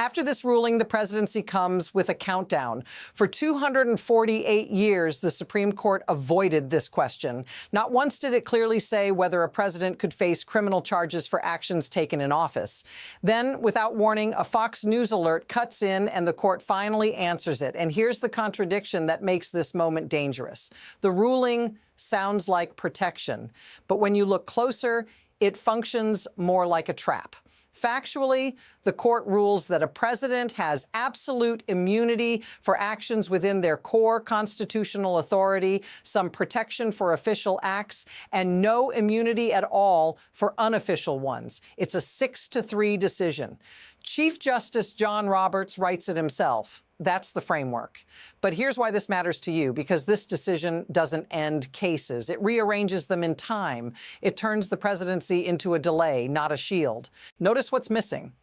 After this ruling, the presidency comes with a countdown. For 248 years, the Supreme Court avoided this question. Not once did it clearly say whether a president could face criminal charges for actions taken in office. Then, without warning, a Fox News alert cuts in and the court finally answers it. And here's the contradiction that makes this moment dangerous. The ruling sounds like protection, but when you look closer, it functions more like a trap. Factually, the court rules that a president has absolute immunity for actions within their core constitutional authority, some protection for official acts, and no immunity at all for unofficial ones. It's a 6-3 decision. Chief Justice John Roberts writes it himself. That's the framework. But here's why this matters to you, because this decision doesn't end cases. It rearranges them in time. It turns the presidency into a delay, not a shield. Notice what's missing.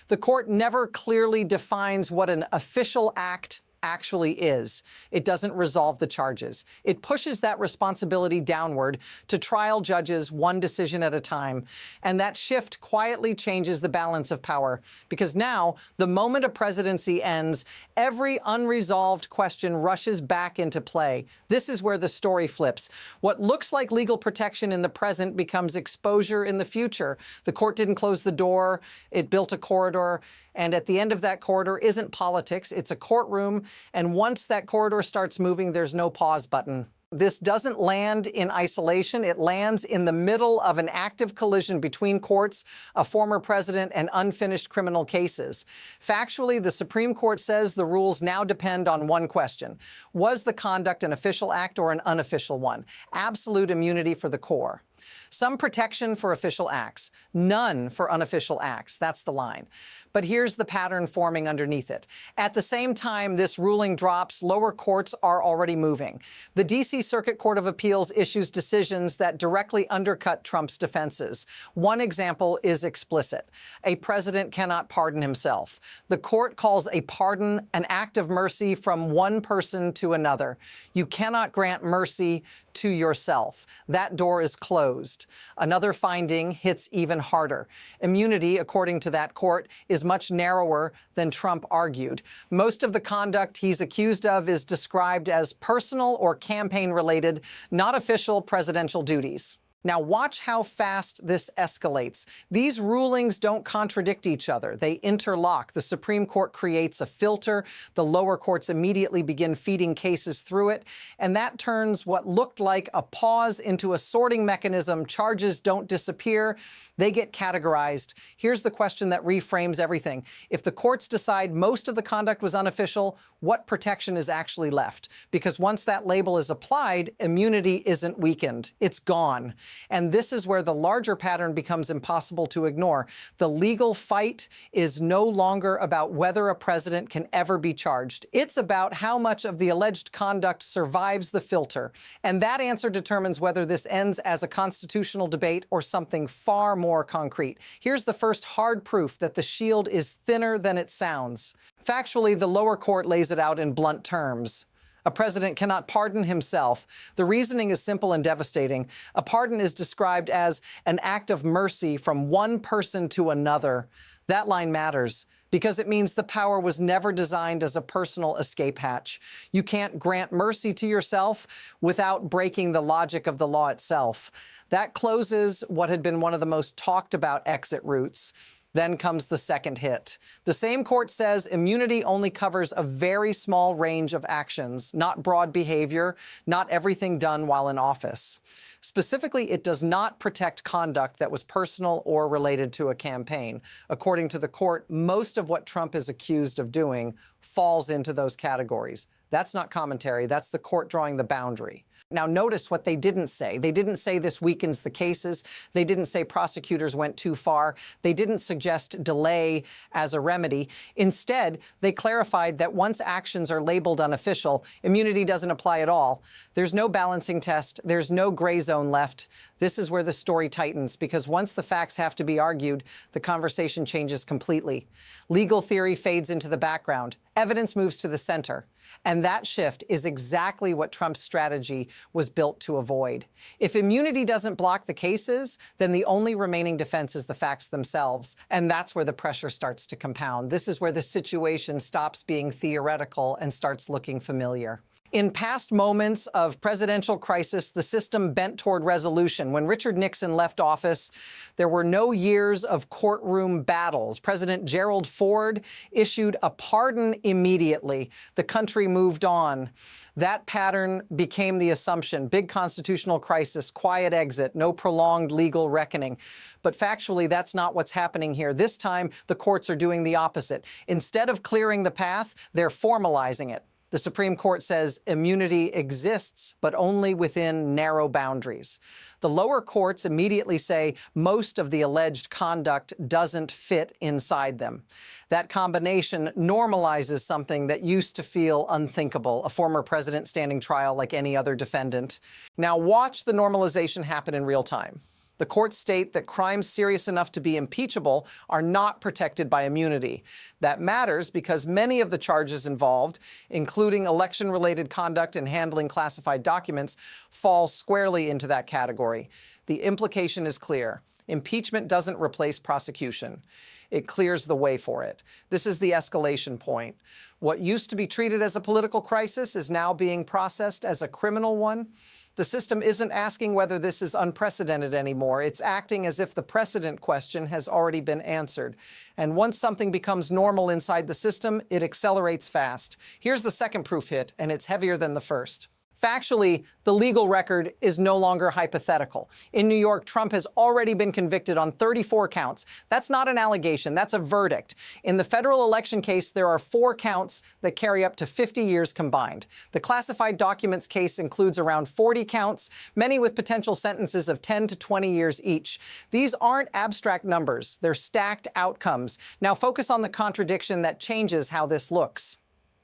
The court never clearly defines what an official act actually is. It doesn't resolve the charges. It pushes that responsibility downward to trial judges one decision at a time. And that shift quietly changes the balance of power, because now, the moment a presidency ends, every unresolved question rushes back into play. This is where the story flips. What looks like legal protection in the present becomes exposure in the future. The court didn't close the door. It built a corridor. And at the end of that corridor isn't politics. It's a courtroom. And once that corridor starts moving, there's no pause button. This doesn't land in isolation. It lands in the middle of an active collision between courts, a former president, and unfinished criminal cases. Factually, the Supreme Court says the rules now depend on one question. Was the conduct an official act or an unofficial one? Absolute immunity for the core. Some protection for official acts, none for unofficial acts. That's the line. But here's the pattern forming underneath it. At the same time this ruling drops, lower courts are already moving. The D.C. Circuit Court of Appeals issues decisions that directly undercut Trump's defenses. One example is explicit. A president cannot pardon himself. The court calls a pardon an act of mercy from one person to another. You cannot grant mercy to yourself. That door is closed. Another finding hits even harder. Immunity, according to that court, is much narrower than Trump argued. Most of the conduct he's accused of is described as personal or campaign-related, not official presidential duties. Now watch how fast this escalates. These rulings don't contradict each other. They interlock. The Supreme Court creates a filter. The lower courts immediately begin feeding cases through it. And that turns what looked like a pause into a sorting mechanism. Charges don't disappear. They get categorized. Here's the question that reframes everything. If the courts decide most of the conduct was unofficial, what protection is actually left? Because once that label is applied, immunity isn't weakened. It's gone. And this is where the larger pattern becomes impossible to ignore. The legal fight is no longer about whether a president can ever be charged. It's about how much of the alleged conduct survives the filter. And that answer determines whether this ends as a constitutional debate or something far more concrete. Here's the first hard proof that the shield is thinner than it sounds. Factually, the lower court lays it out in blunt terms. A president cannot pardon himself. The reasoning is simple and devastating. A pardon is described as an act of mercy from one person to another. That line matters because it means the power was never designed as a personal escape hatch. You can't grant mercy to yourself without breaking the logic of the law itself. That closes what had been one of the most talked about exit routes. Then comes the second hit. The same court says immunity only covers a very small range of actions, not broad behavior, not everything done while in office. Specifically, it does not protect conduct that was personal or related to a campaign. According to the court, most of what Trump is accused of doing falls into those categories. That's not commentary. That's the court drawing the boundary. Now, notice what they didn't say. They didn't say this weakens the cases. They didn't say prosecutors went too far. They didn't suggest delay as a remedy. Instead, they clarified that once actions are labeled unofficial, immunity doesn't apply at all. There's no balancing test. There's no gray zone left. This is where the story tightens, because once the facts have to be argued, the conversation changes completely. Legal theory fades into the background. Evidence moves to the center. And that shift is exactly what Trump's strategy was built to avoid. If immunity doesn't block the cases, then the only remaining defense is the facts themselves. And that's where the pressure starts to compound. This is where the situation stops being theoretical and starts looking familiar. In past moments of presidential crisis, the system bent toward resolution. When Richard Nixon left office, there were no years of courtroom battles. President Gerald Ford issued a pardon immediately. The country moved on. That pattern became the assumption. Big constitutional crisis, quiet exit, no prolonged legal reckoning. But factually, that's not what's happening here. This time, the courts are doing the opposite. Instead of clearing the path, they're formalizing it. The Supreme Court says immunity exists, but only within narrow boundaries. The lower courts immediately say most of the alleged conduct doesn't fit inside them. That combination normalizes something that used to feel unthinkable, a former president standing trial like any other defendant. Now watch the normalization happen in real time. The courts state that crimes serious enough to be impeachable are not protected by immunity. That matters because many of the charges involved, including election-related conduct and handling classified documents, fall squarely into that category. The implication is clear. Impeachment doesn't replace prosecution. It clears the way for it. This is the escalation point. What used to be treated as a political crisis is now being processed as a criminal one. The system isn't asking whether this is unprecedented anymore. It's acting as if the precedent question has already been answered. And once something becomes normal inside the system, it accelerates fast. Here's the second proof hit, and it's heavier than the first. Factually, the legal record is no longer hypothetical. In New York, Trump has already been convicted on 34 counts. That's not an allegation, that's a verdict. In the federal election case, there are 4 counts that carry up to 50 years combined. The classified documents case includes around 40 counts, many with potential sentences of 10 to 20 years each. These aren't abstract numbers, they're stacked outcomes. Now focus on the contradiction that changes how this looks.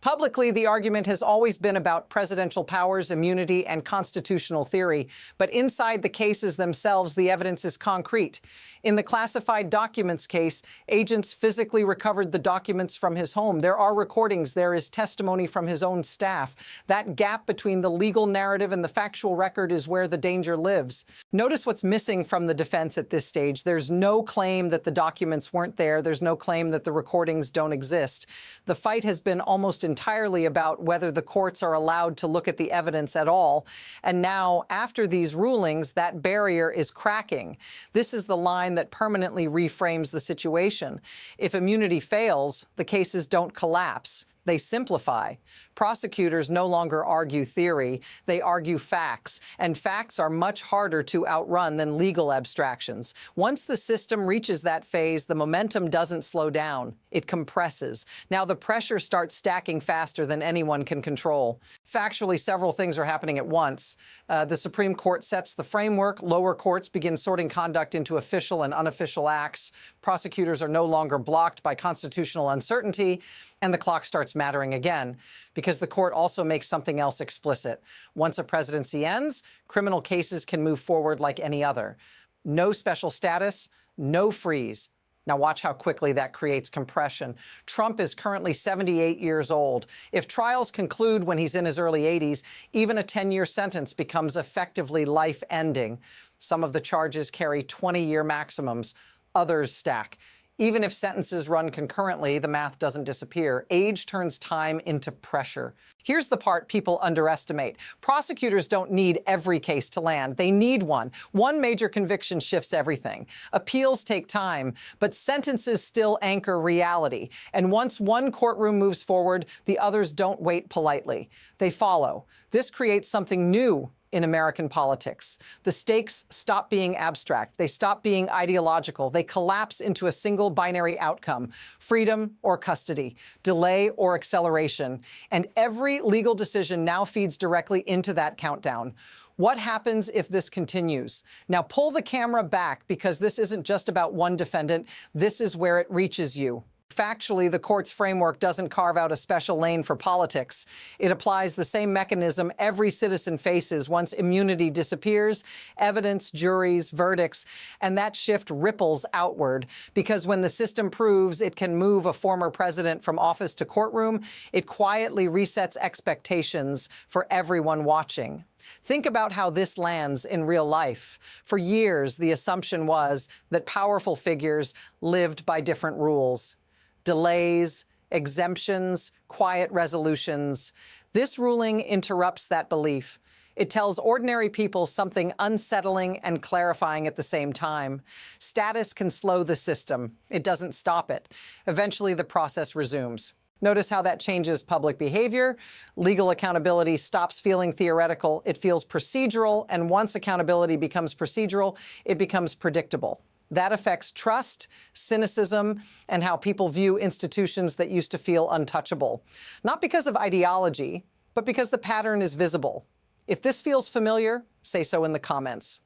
Publicly, the argument has always been about presidential powers, immunity, and constitutional theory. But inside the cases themselves, the evidence is concrete. In the classified documents case, agents physically recovered the documents from his home. There are recordings. There is testimony from his own staff. That gap between the legal narrative and the factual record is where the danger lives. Notice what's missing from the defense at this stage. There's no claim that the documents weren't there. There's no claim that the recordings don't exist. The fight has been almost entirely about whether the courts are allowed to look at the evidence at all. And now, after these rulings, that barrier is cracking. This is the line that permanently reframes the situation. If immunity fails, the cases don't collapse. They simplify. Prosecutors no longer argue theory, they argue facts, and facts are much harder to outrun than legal abstractions. Once the system reaches that phase, the momentum doesn't slow down, it compresses. Now the pressure starts stacking faster than anyone can control. Factually, several things are happening at once. The Supreme Court sets the framework, lower courts begin sorting conduct into official and unofficial acts, prosecutors are no longer blocked by constitutional uncertainty, and the clock starts mattering again, because the court also makes something else explicit. Once a presidency ends, criminal cases can move forward like any other. No special status, no freeze. Now watch how quickly that creates compression. Trump is currently 78 years old. If trials conclude when he's in his early 80s, even a 10-year sentence becomes effectively life-ending. Some of the charges carry 20-year maximums. Others stack. Even if sentences run concurrently, the math doesn't disappear. Age turns time into pressure. Here's the part people underestimate. Prosecutors don't need every case to land. They need one. One major conviction shifts everything. Appeals take time, but sentences still anchor reality. And once one courtroom moves forward, the others don't wait politely. They follow. This creates something new in American politics. The stakes stop being abstract. They stop being ideological. They collapse into a single binary outcome: freedom or custody, delay or acceleration. And every legal decision now feeds directly into that countdown. What happens if this continues? Now pull the camera back, because this isn't just about one defendant. This is where it reaches you. Factually, the court's framework doesn't carve out a special lane for politics. It applies the same mechanism every citizen faces once immunity disappears: evidence, juries, verdicts, and that shift ripples outward. Because when the system proves it can move a former president from office to courtroom, it quietly resets expectations for everyone watching. Think about how this lands in real life. For years, the assumption was that powerful figures lived by different rules. Delays, exemptions, quiet resolutions. This ruling interrupts that belief. It tells ordinary people something unsettling and clarifying at the same time. Status can slow the system. It doesn't stop it. Eventually, the process resumes. Notice how that changes public behavior. Legal accountability stops feeling theoretical. It feels procedural. And once accountability becomes procedural, it becomes predictable. That affects trust, cynicism, and how people view institutions that used to feel untouchable. Not because of ideology, but because the pattern is visible. If this feels familiar, say so in the comments.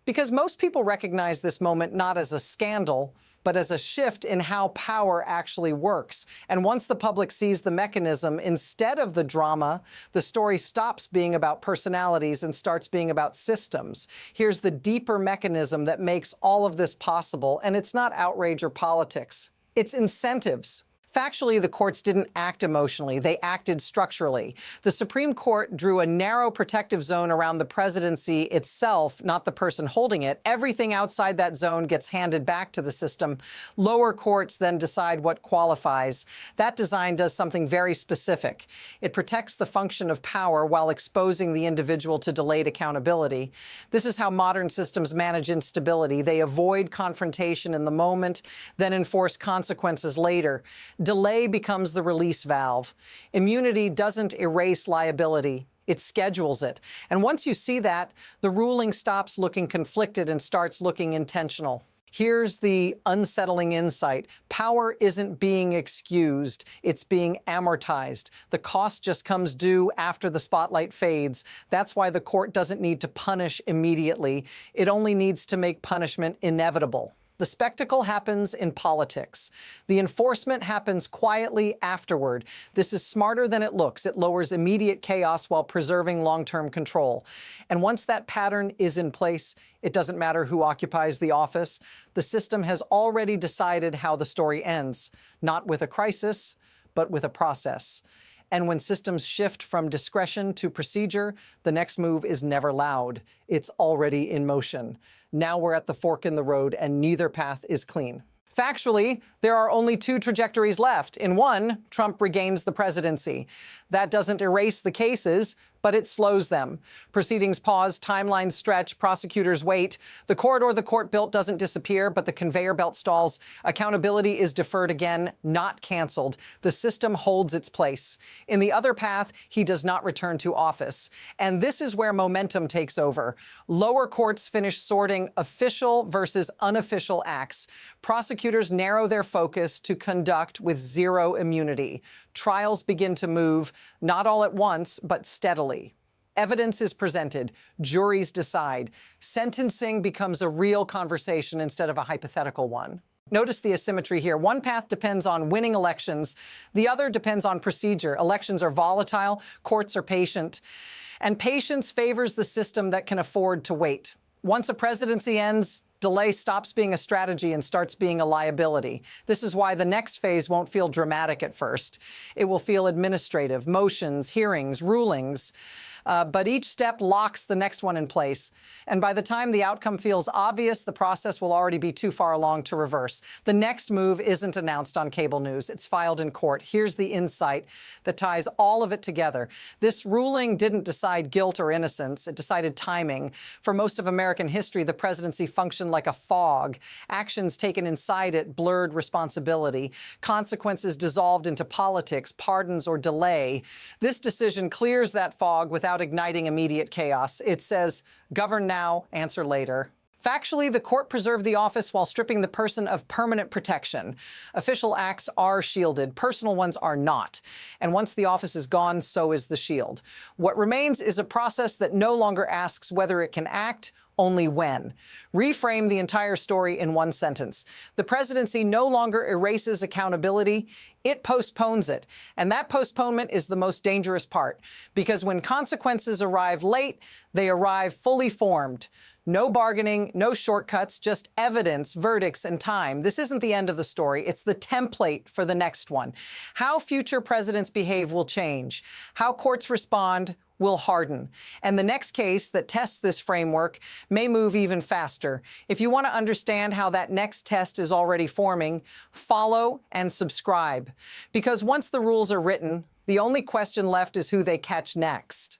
Because most people recognize this moment not as a scandal, but as a shift in how power actually works. And once the public sees the mechanism instead of the drama, the story stops being about personalities and starts being about systems. Here's the deeper mechanism that makes all of this possible, and it's not outrage or politics. It's incentives. Factually, the courts didn't act emotionally. They acted structurally. The Supreme Court drew a narrow protective zone around the presidency itself, not the person holding it. Everything outside that zone gets handed back to the system. Lower courts then decide what qualifies. That design does something very specific. It protects the function of power while exposing the individual to delayed accountability. This is how modern systems manage instability. They avoid confrontation in the moment, then enforce consequences later. Delay becomes the release valve. Immunity doesn't erase liability. It schedules it. And once you see that, the ruling stops looking conflicted and starts looking intentional. Here's the unsettling insight. Power isn't being excused. It's being amortized. The cost just comes due after the spotlight fades. That's why the court doesn't need to punish immediately. It only needs to make punishment inevitable. The spectacle happens in politics. The enforcement happens quietly afterward. This is smarter than it looks. It lowers immediate chaos while preserving long-term control. And once that pattern is in place, it doesn't matter who occupies the office. The system has already decided how the story ends, not with a crisis, but with a process. And when systems shift from discretion to procedure, the next move is never loud. It's already in motion. Now we're at the fork in the road, and neither path is clean. Factually, there are only two trajectories left. In one, Trump regains the presidency. That doesn't erase the cases, but it slows them. Proceedings pause, timelines stretch, prosecutors wait. The corridor the court built doesn't disappear, but the conveyor belt stalls. Accountability is deferred again, not canceled. The system holds its place. In the other path, he does not return to office. And this is where momentum takes over. Lower courts finish sorting official versus unofficial acts. Prosecutors narrow their focus to conduct with zero immunity. Trials begin to move, not all at once, but steadily. Evidence is presented. Juries decide. Sentencing becomes a real conversation instead of a hypothetical one. Notice the asymmetry here. One path depends on winning elections. The other depends on procedure. Elections are volatile. Courts are patient. And patience favors the system that can afford to wait. Once a presidency ends, delay stops being a strategy and starts being a liability. This is why the next phase won't feel dramatic at first. It will feel administrative, motions, hearings, rulings. But each step locks the next one in place. And by the time the outcome feels obvious, the process will already be too far along to reverse. The next move isn't announced on cable news. It's filed in court. Here's the insight that ties all of it together. This ruling didn't decide guilt or innocence. It decided timing. For most of American history, the presidency functioned like a fog. Actions taken inside it blurred responsibility. Consequences dissolved into politics, pardons, or delay. This decision clears that fog without igniting immediate chaos. It says, govern now, answer later. Factually, the court preserved the office while stripping the person of permanent protection. Official acts are shielded. Personal ones are not. And once the office is gone, so is the shield. What remains is a process that no longer asks whether it can act, only when. Reframe the entire story in one sentence. The presidency no longer erases accountability, it postpones it. And that postponement is the most dangerous part, because when consequences arrive late, they arrive fully formed. No bargaining, no shortcuts, just evidence, verdicts, and time. This isn't the end of the story. It's the template for the next one. How future presidents behave will change. How courts respond will harden. And the next case that tests this framework may move even faster. If you want to understand how that next test is already forming, follow and subscribe. Because once the rules are written, the only question left is who they catch next.